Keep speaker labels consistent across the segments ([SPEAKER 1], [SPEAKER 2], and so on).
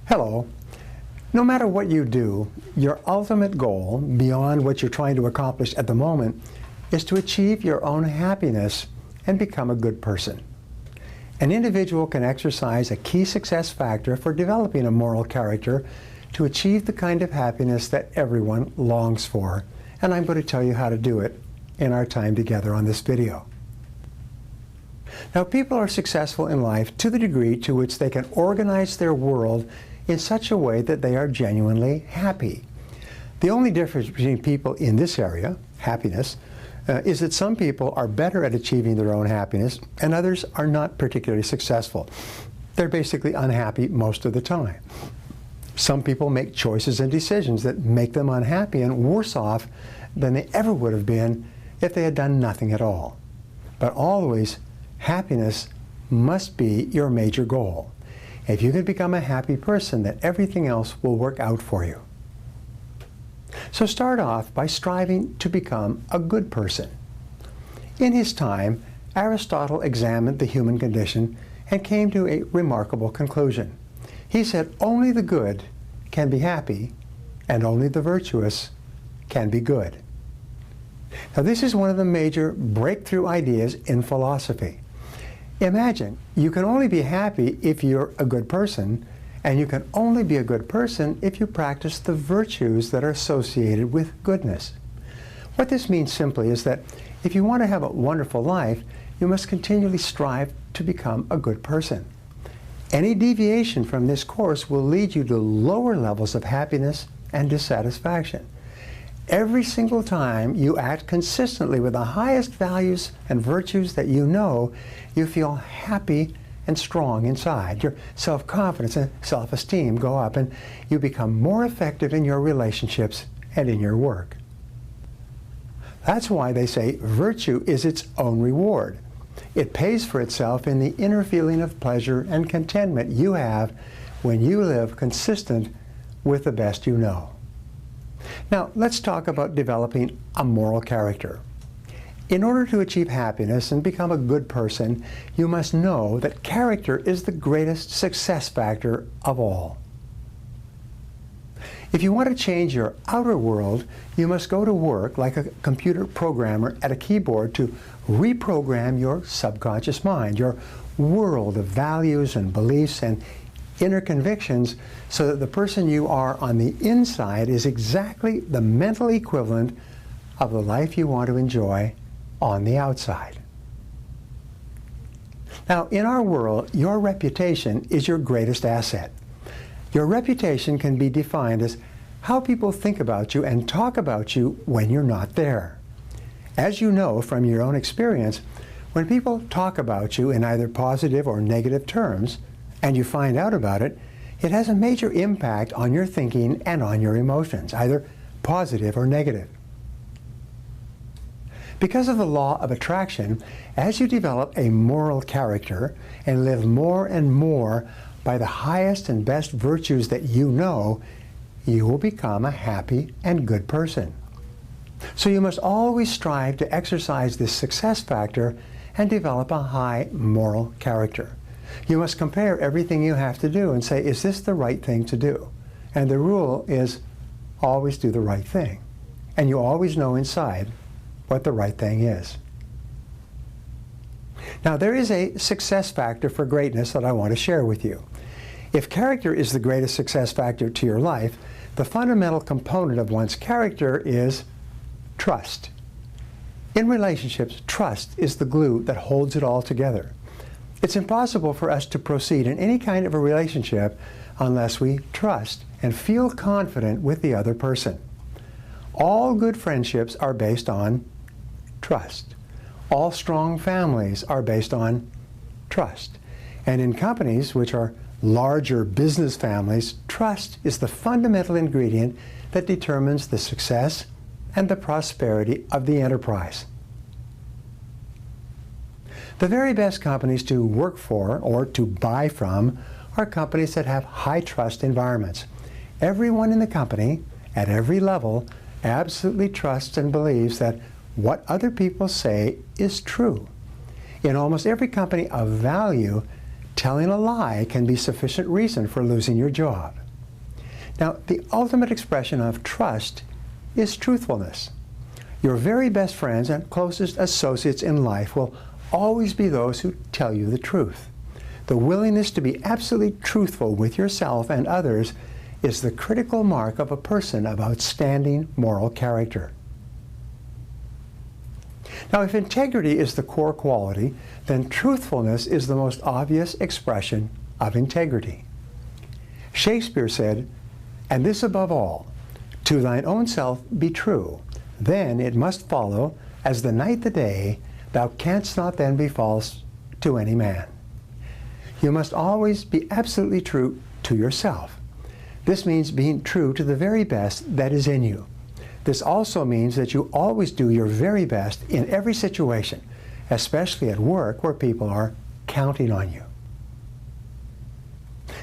[SPEAKER 1] Hello. No matter what you do, your ultimate goal, beyond what you're trying to accomplish at the moment, is to achieve your own happiness and become a good person. An individual can exercise a key success factor for developing a moral character to achieve the kind of happiness that everyone longs for. And I'm going to tell you how to do it in our time together on this video. Now, people are successful in life to the degree to which they can organize their world in such a way that they are genuinely happy. The only difference between people in this area, happiness, is that some people are better at achieving their own happiness and others are not particularly successful. They're basically unhappy most of the time. Some people make choices and decisions that make them unhappy and worse off than they ever would have been if they had done nothing at all. But always, happiness must be your major goal. If you can become a happy person, then everything else will work out for you. So start off by striving to become a good person. In his time, Aristotle examined the human condition and came to a remarkable conclusion. He said only the good can be happy and only the virtuous can be good. Now, this is one of the major breakthrough ideas in philosophy. Imagine, you can only be happy if you're a good person, and you can only be a good person if you practice the virtues that are associated with goodness. What this means simply is that if you want to have a wonderful life, you must continually strive to become a good person. Any deviation from this course will lead you to lower levels of happiness and dissatisfaction. Every single time you act consistently with the highest values and virtues that you know, you feel happy and strong inside. Your self-confidence and self-esteem go up, and you become more effective in your relationships and in your work. That's why they say virtue is its own reward. It pays for itself in the inner feeling of pleasure and contentment you have when you live consistent with the best you know. Now, let's talk about developing a moral character. In order to achieve happiness and become a good person, you must know that character is the greatest success factor of all. If you want to change your outer world, you must go to work like a computer programmer at a keyboard to reprogram your subconscious mind, your world of values and beliefs and inner convictions, so that the person you are on the inside is exactly the mental equivalent of the life you want to enjoy on the outside. Now, in our world, your reputation is your greatest asset. Your reputation can be defined as how people think about you and talk about you when you're not there. As you know from your own experience, when people talk about you in either positive or negative terms, and you find out about it, it has a major impact on your thinking and on your emotions, either positive or negative. Because of the law of attraction, as you develop a moral character and live more and more by the highest and best virtues that you know, you will become a happy and good person. So you must always strive to exercise this success factor and develop a high moral character. You must compare everything you have to do and say, is this the right thing to do? And the rule is always do the right thing. And you always know inside what the right thing is. Now, there is a success factor for greatness that I want to share with you. If character is the greatest success factor to your life, the fundamental component of one's character is trust. In relationships, trust is the glue that holds it all together. It's impossible for us to proceed in any kind of a relationship unless we trust and feel confident with the other person. All good friendships are based on trust. All strong families are based on trust. And in companies which are larger business families, trust is the fundamental ingredient that determines the success and the prosperity of the enterprise. The very best companies to work for or to buy from are companies that have high trust environments. Everyone in the company, at every level, absolutely trusts and believes that what other people say is true. In almost every company of value, telling a lie can be sufficient reason for losing your job. Now, the ultimate expression of trust is truthfulness. Your very best friends and closest associates in life will always be those who tell you the truth. The willingness to be absolutely truthful with yourself and others is the critical mark of a person of outstanding moral character. Now, if integrity is the core quality, then truthfulness is the most obvious expression of integrity. Shakespeare said, "And this above all, to thine own self be true, then it must follow, as the night the day, thou canst not then be false to any man." You must always be absolutely true to yourself. This means being true to the very best that is in you. This also means that you always do your very best in every situation, especially at work where people are counting on you.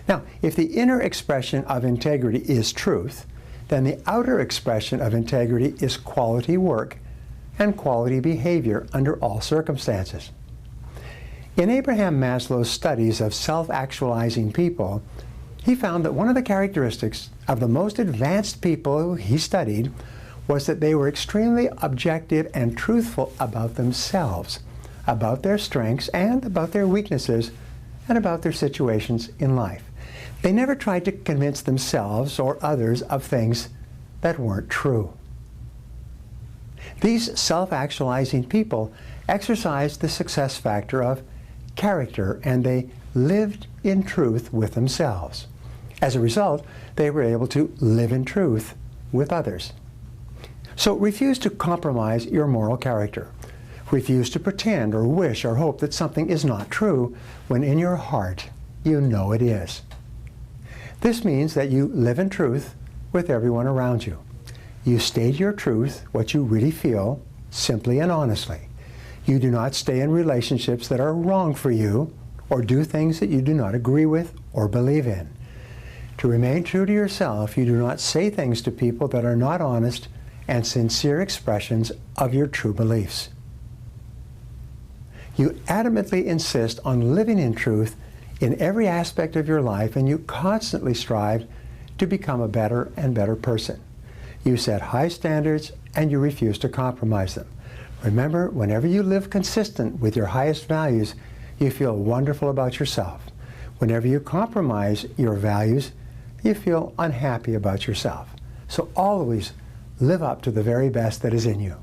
[SPEAKER 1] Now, if the inner expression of integrity is truth, then the outer expression of integrity is quality work and quality behavior under all circumstances. In Abraham Maslow's studies of self-actualizing people, he found that one of the characteristics of the most advanced people he studied was that they were extremely objective and truthful about themselves, about their strengths and about their weaknesses, and about their situations in life. They never tried to convince themselves or others of things that weren't true. These self-actualizing people exercised the success factor of character, and they lived in truth with themselves. As a result, they were able to live in truth with others. So refuse to compromise your moral character. Refuse to pretend or wish or hope that something is not true when in your heart you know it is. This means that you live in truth with everyone around you. You state your truth, what you really feel, simply and honestly. You do not stay in relationships that are wrong for you or do things that you do not agree with or believe in. To remain true to yourself, you do not say things to people that are not honest and sincere expressions of your true beliefs. You adamantly insist on living in truth in every aspect of your life, and you constantly strive to become a better and better person. You set high standards and you refuse to compromise them. Remember, whenever you live consistent with your highest values, you feel wonderful about yourself. Whenever you compromise your values, you feel unhappy about yourself. So always live up to the very best that is in you.